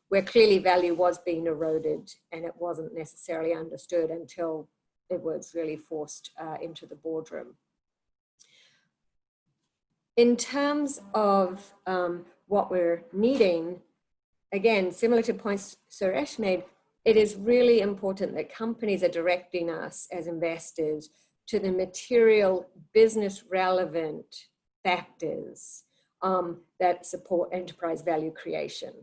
where clearly value was being eroded and it wasn't necessarily understood until it was really forced into the boardroom. In terms of what we're needing, again, similar to points Suresh made, it is really important that companies are directing us as investors to the material business relevant factors that support enterprise value creation.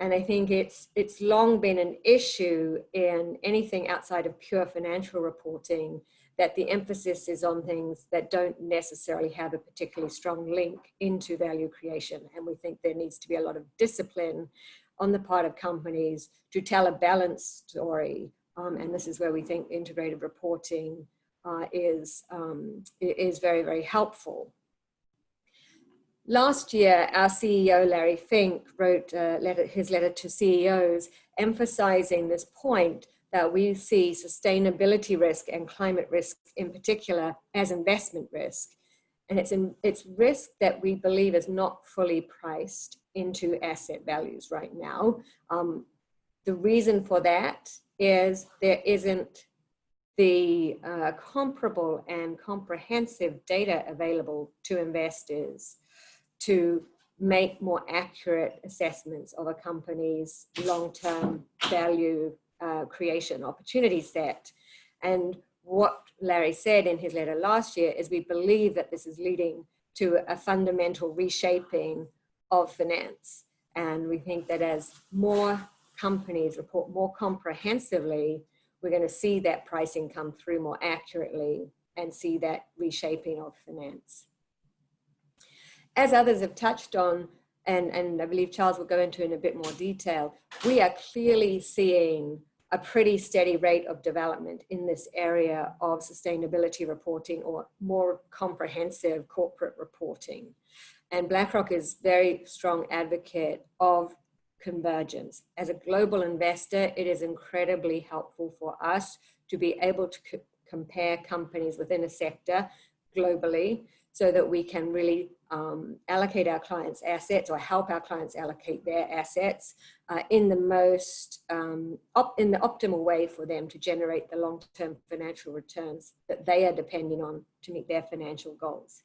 And I think it's long been an issue in anything outside of pure financial reporting that the emphasis is on things that don't necessarily have a particularly strong link into value creation. And we think there needs to be a lot of discipline on the part of companies to tell a balanced story. And this is where we think integrated reporting is very, very helpful. Last year, our CEO, Larry Fink, wrote his letter to CEOs emphasizing this point that we see sustainability risk and climate risk in particular as investment risk. And it's risk that we believe is not fully priced into asset values right now. The reason for that is there isn't the comparable and comprehensive data available to investors to make more accurate assessments of a company's long-term value creation opportunity set. And what Larry said in his letter last year is we believe that this is leading to a fundamental reshaping of finance. And we think that as more companies report more comprehensively, we're going to see that pricing come through more accurately and see that reshaping of finance. As others have touched on, and I believe Charles will go into in a bit more detail, we are clearly seeing a pretty steady rate of development in this area of sustainability reporting or more comprehensive corporate reporting. And BlackRock is a very strong advocate of convergence. As a global investor, it is incredibly helpful for us to be able to compare companies within a sector globally so that we can really allocate our clients' assets or help our clients allocate their assets in the most, in the optimal way for them to generate the long-term financial returns that they are depending on to meet their financial goals.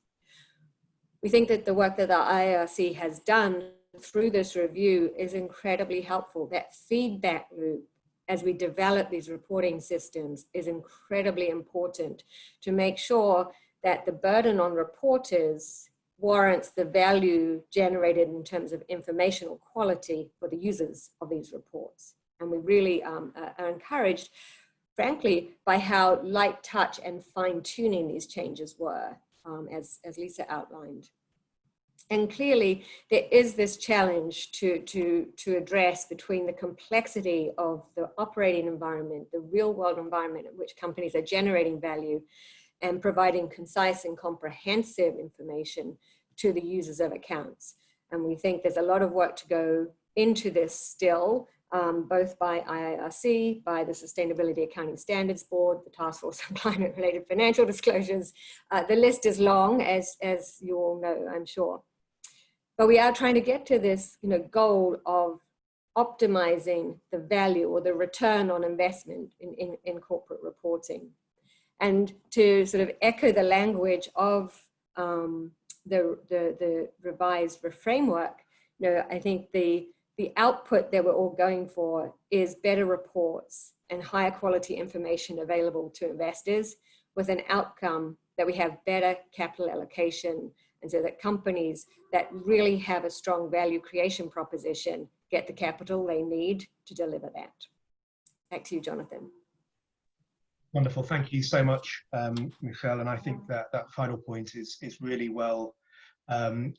We think that the work that the IIRC has done through this review is incredibly helpful. That feedback loop as we develop these reporting systems is incredibly important to make sure that the burden on reporters warrants the value generated in terms of informational quality for the users of these reports. And we really are encouraged, frankly, by how light touch and fine-tuning these changes were, as Lisa outlined. And clearly, there is this challenge to address between the complexity of the operating environment, the real-world environment in which companies are generating value, and providing concise and comprehensive information to the users of accounts. And we think there's a lot of work to go into this still, both by IIRC, by the Sustainability Accounting Standards Board, the Task Force on Climate-Related Financial Disclosures. The list is long, as you all know, I'm sure. But we are trying to get to this goal of optimizing the value or the return on investment in corporate reporting. And to sort of echo the language of the revised framework, I think the output that we're all going for is better reports and higher quality information available to investors, with an outcome that we have better capital allocation, and so that companies that really have a strong value creation proposition get the capital they need to deliver that. Back to you, Jonathan. Wonderful. Thank you so much, Michelle. And I think that final point is really well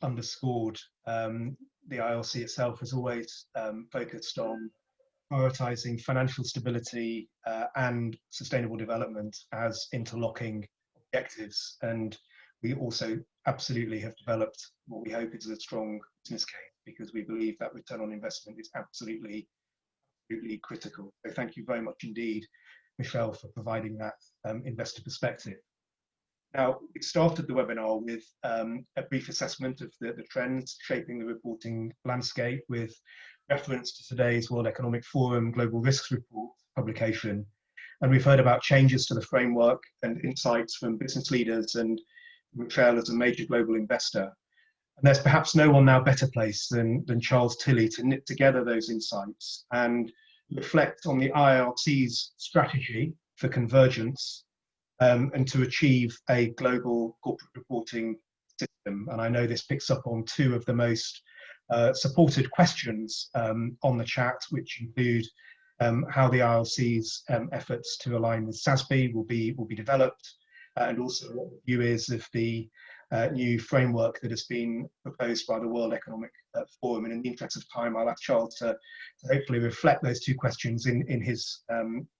underscored. The IIRC itself has always focused on prioritizing financial stability and sustainable development as interlocking objectives. And we also absolutely have developed what we hope is a strong business case, because we believe that return on investment is absolutely critical. So thank you very much indeed, Michelle, for providing that investor perspective. Now, we started the webinar with a brief assessment of the trends shaping the reporting landscape, with reference to today's World Economic Forum Global Risks Report publication. And we've heard about changes to the framework and insights from business leaders and Michelle as a major global investor. And there's perhaps no one now better placed than Charles Tilley to knit together those insights and reflect on the IIRC's strategy for convergence and to achieve a global corporate reporting system. And I know this picks up on two of the most supported questions on the chat, which include how the IIRC's efforts to align with SASB will be developed, and also what the view is of the new framework that has been proposed by the World Economic Forum. And in the interest of time, I'll ask Charles to hopefully reflect those two questions in his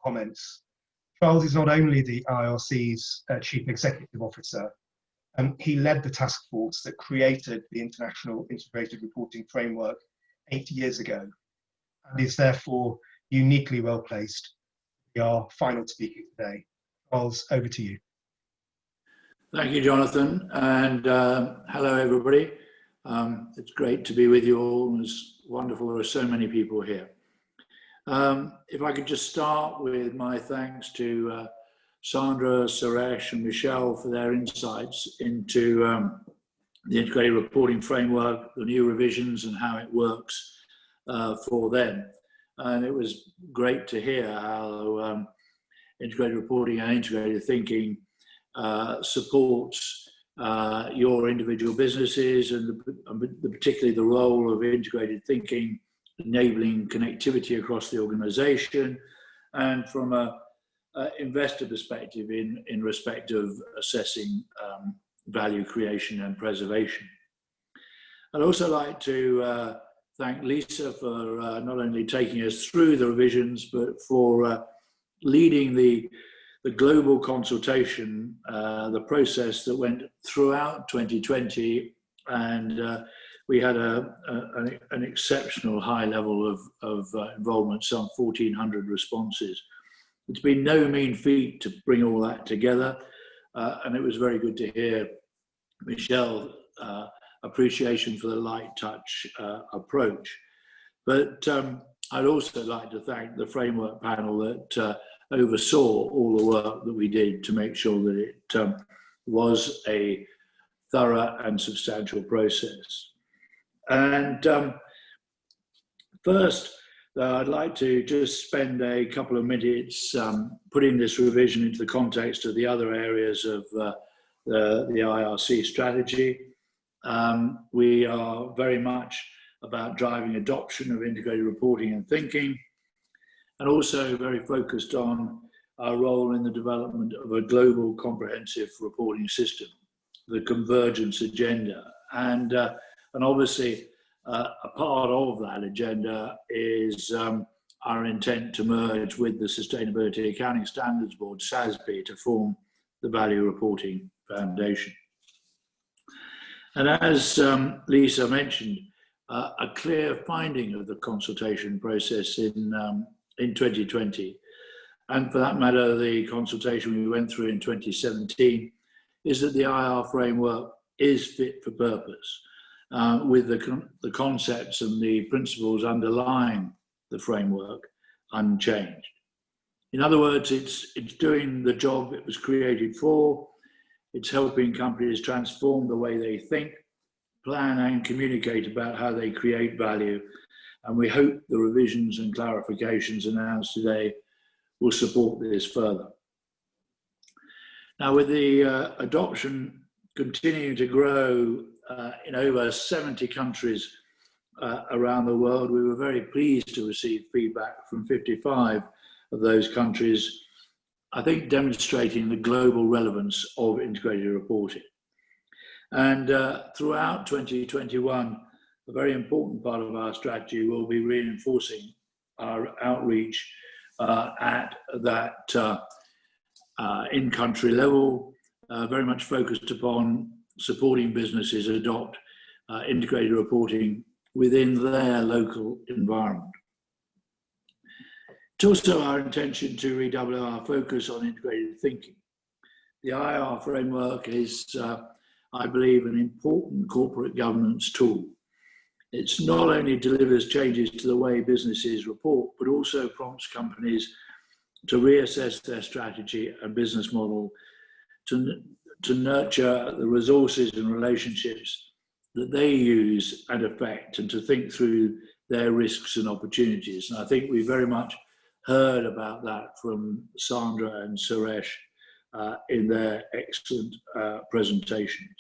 comments. Charles is not only the IIRC's Chief Executive Officer, he led the task force that created the International Integrated Reporting Framework 8 years ago, and is therefore uniquely well placed to be our final speaker today. Charles, over to you. Thank you, Jonathan, and hello everybody. It's great to be with you all. It's wonderful there are so many people here. If I could just start with my thanks to Sandra, Suresh and Michelle for their insights into the integrated reporting framework, the new revisions and how it works for them. And it was great to hear how integrated reporting and integrated thinking supports your individual businesses and particularly the role of integrated thinking enabling connectivity across the organization, and from a investor perspective in respect of assessing value creation and preservation. I'd also like to thank Lisa for not only taking us through the revisions, but for leading the global consultation, the process that went throughout 2020, and we had an exceptional high level of involvement, some 1,400 responses. It's been no mean feat to bring all that together, and it was very good to hear Michelle's appreciation for the light touch approach. But I'd also like to thank the framework panel that oversaw all the work that we did to make sure that it was a thorough and substantial process. And first, I'd like to just spend a couple of minutes putting this revision into the context of the other areas of the IIRC strategy. We are very much about driving adoption of integrated reporting and thinking, and also very focused on our role in the development of a global comprehensive reporting system, the convergence agenda. And obviously, a part of that agenda is our intent to merge with the Sustainability Accounting Standards Board, SASB, to form the Value Reporting Foundation. And as Lisa mentioned, a clear finding of the consultation process in 2020, and for that matter, the consultation we went through in 2017, is that the IR framework is fit for purpose, with the concepts and the principles underlying the framework unchanged. In other words, it's doing the job it was created for. It's helping companies transform the way they think, plan and communicate about how they create value. And we hope the revisions and clarifications announced today will support this further. Now, with the adoption continuing to grow in over 70 countries around the world, we were very pleased to receive feedback from 55 of those countries, I think demonstrating the global relevance of integrated reporting. And throughout 2021, a very important part of our strategy will be reinforcing our outreach at that in-country level, very much focused upon supporting businesses adopt integrated reporting within their local environment. It's also our intention to redouble our focus on integrated thinking. The IR framework is, I believe, an important corporate governance tool. It not only delivers changes to the way businesses report, but also prompts companies to reassess their strategy and business model, to nurture the resources and relationships that they use and affect, and to think through their risks and opportunities. And I think we very much heard about that from Sandra and Suresh in their excellent presentations.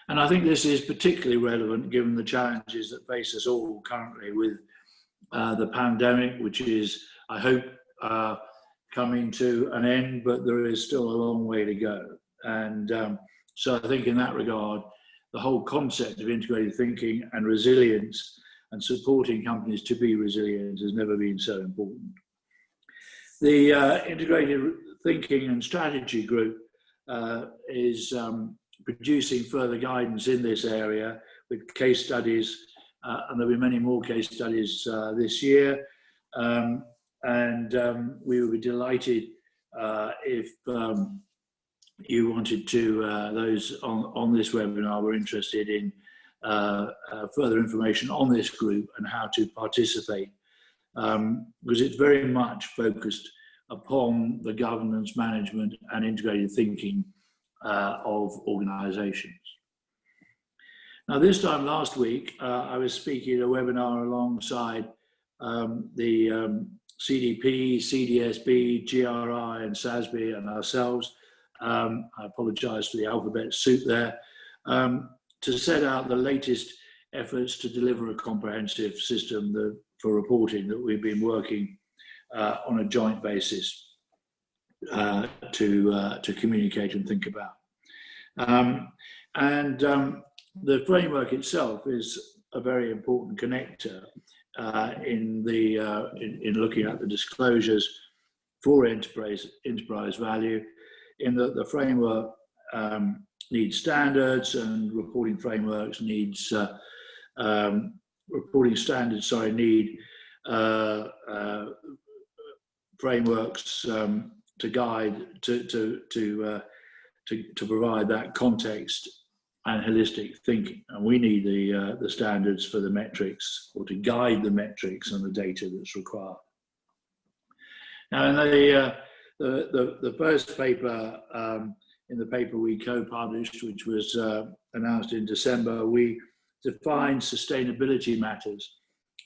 And I think this is particularly relevant given the challenges that face us all currently with the pandemic, which is, I hope, coming to an end, but there is still a long way to go. And so I think in that regard, the whole concept of integrated thinking and resilience and supporting companies to be resilient has never been so important. The Integrated Thinking and Strategy Group is producing further guidance in this area with case studies, and there'll be many more case studies this year. We would be delighted if you wanted to, those on this webinar were interested in further information on this group and how to participate, because it's very much focused upon the governance, management and integrated thinking of organisations. Now, this time last week, I was speaking at a webinar alongside the CDP, CDSB, GRI and SASB and ourselves. I apologise for the alphabet soup there, to set out the latest efforts to deliver a comprehensive system for reporting that we've been working on a joint basis to communicate and think about. The framework itself is a very important connector in looking at the disclosures for enterprise value, in that the framework needs standards, and reporting frameworks needs need frameworks to guide to provide that context and holistic thinking. And we need the standards for the metrics, or to guide the metrics and the data that's required. Now, in the first paper, in the paper we co-published, which was announced in December, we defined sustainability matters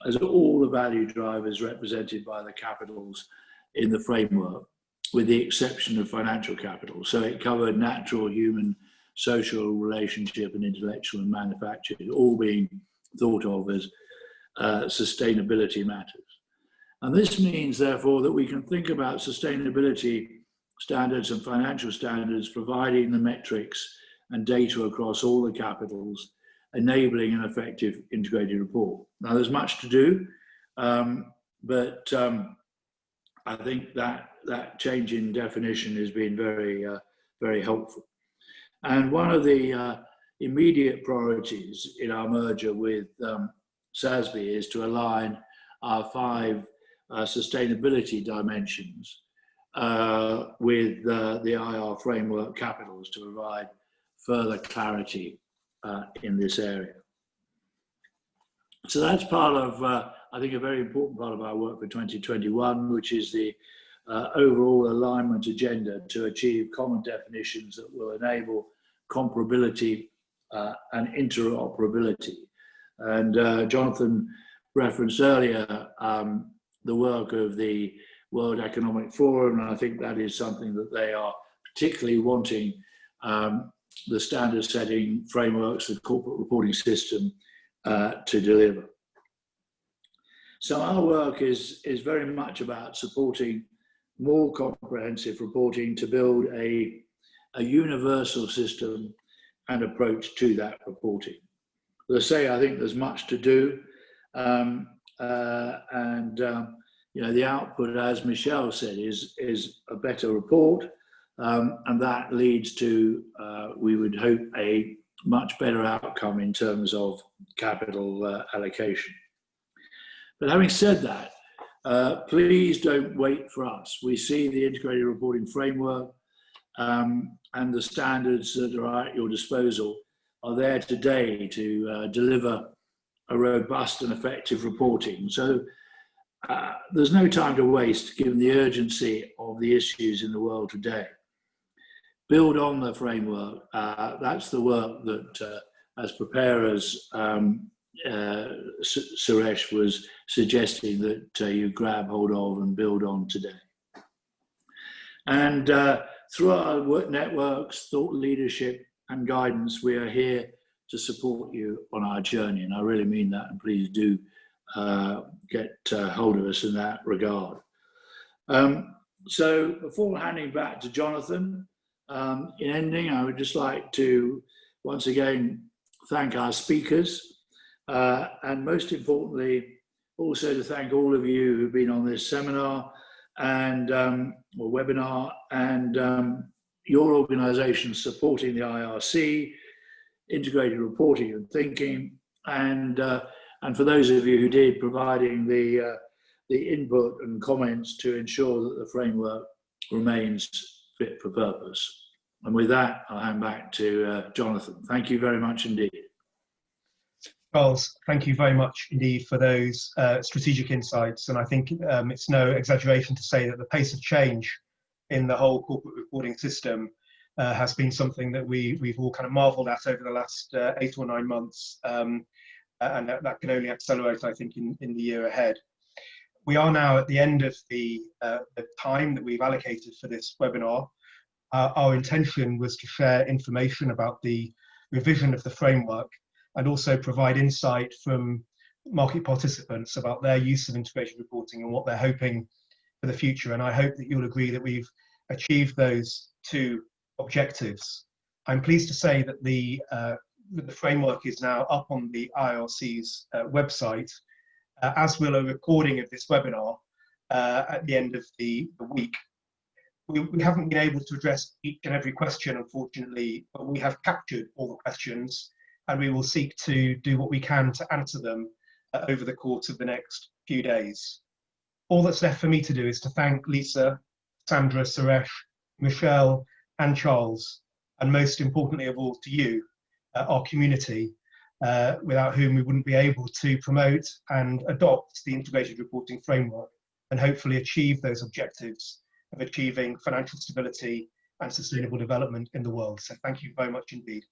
as all the value drivers represented by the capitals in the framework, with the exception of financial capital. So it covered natural, human, social, relationship and intellectual and manufacturing, all being thought of as sustainability matters. And this means, therefore, that we can think about sustainability standards and financial standards, providing the metrics and data across all the capitals, enabling an effective integrated report. Now, there's much to do, but I think that change in definition has been very, very helpful. And one of the immediate priorities in our merger with SASB is to align our 5 sustainability dimensions with the IR framework capitals to provide further clarity in this area. So that's part of, I think, a very important part of our work for 2021, which is the overall alignment agenda to achieve common definitions that will enable comparability and interoperability. And Jonathan referenced earlier the work of the World Economic Forum, and I think that is something that they are particularly wanting the standard setting frameworks, the corporate reporting system to deliver. So our work is very much about supporting more comprehensive reporting to build a universal system and approach to that reporting. As I say, I think there's much to do, you know, the output, as Michelle said, is a better report, and that leads to, we would hope, a much better outcome in terms of capital allocation. But having said that, please don't wait for us. We see the integrated reporting framework and the standards that are at your disposal are there today to deliver a robust and effective reporting. So there's no time to waste, given the urgency of the issues in the world today. Build on the framework. That's the work that as preparers, Suresh was suggesting that you grab hold of and build on today. And through our work networks, thought leadership and guidance, we are here to support you on our journey. And I really mean that, and please do get hold of us in that regard. So before handing back to Jonathan, in ending, I would just like to once again thank our speakers, and most importantly, also to thank all of you who've been on this seminar and or webinar, and your organisation supporting the IRC, integrated reporting and thinking, and for those of you who did, providing the input and comments to ensure that the framework remains fit for purpose. And with that, I'll hand back to Jonathan. Thank you very much indeed. Charles, thank you very much indeed for those strategic insights. And I think it's no exaggeration to say that the pace of change in the whole corporate reporting system has been something that we've all kind of marveled at over the last 8 or 9 months. And that can only accelerate, I think, in the year ahead. We are now at the end of the time that we've allocated for this webinar. Our intention was to share information about the revision of the framework and also provide insight from market participants about their use of integrated reporting and what they're hoping for the future. And I hope that you'll agree that we've achieved those 2 objectives. I'm pleased to say that the framework is now up on the IIRC's website, as will a recording of this webinar at the end of the week. We haven't been able to address each and every question, unfortunately, but we have captured all the questions, and we will seek to do what we can to answer them over the course of the next few days. All that's left for me to do is to thank Lisa, Sandra, Suresh, Michelle, and Charles, and most importantly of all to you, our community, without whom we wouldn't be able to promote and adopt the integrated reporting framework and hopefully achieve those objectives of achieving financial stability and sustainable development in the world. So thank you very much indeed.